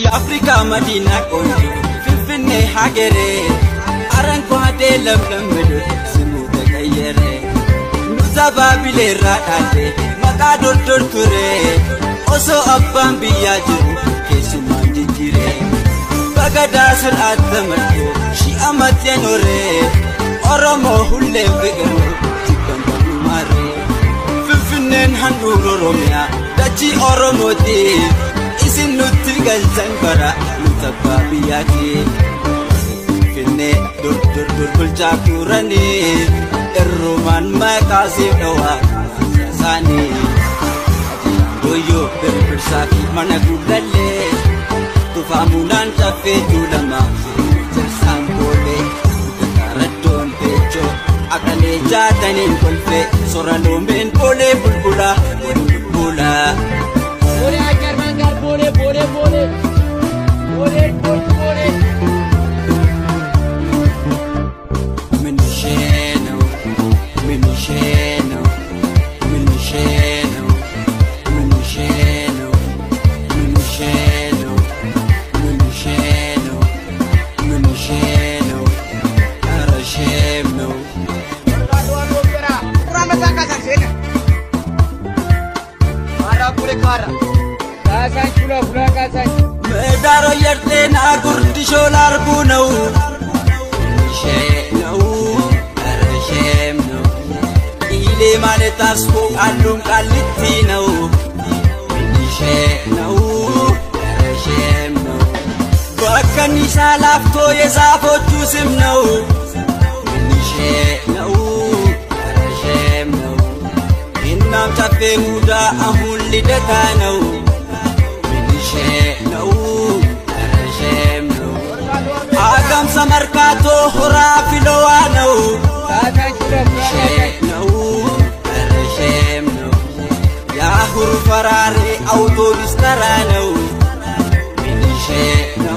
የአፍሪካ መዲና ቆንጆ ፍንፍኔ ሀገሬ አረንጓዴ ለምለም ምድር ስሙ ተቀየረ ኑዛባ ቢሌራ ዳሌ መቃ ዶርዶር ቱሬ ኦሶ አባን ብያ ጅሩ ኬሱማን ጅጅሬ በገዳ ስርዓት ተመርቶ ሺህ ዓመት የኖረ ኦሮሞ ሁሌም ፍቅር ነው ሲበንበሉ ማሬ ፍንፍኔን ሃንዱር ኦሮሚያ ደቺ ኦሮሞቲ isin nutti galchan bara nutabba biyati finne dur bulcha turani erruman maqasif dawa sani doyo bersafi mana gudalle tufamulan tafe tulama jersan bole karadon pecho akale jatanin kolfe soralumen bole bulbula bulbula bole ajar mangar bole Minisheno arashemno ramazan kasar sena ara pure kara kasan chula kasan medaro yertena gurdi sholar bunau arashemno ile maletasco allum kalitino minisheno arashemno bakani salafto yezafotu simno minisheno arashemno innam chafe muda ahul lidetano minisheno arashemno agam samarkato hora filowano kasan chula arashemno yahur farare autobus tarano minisheno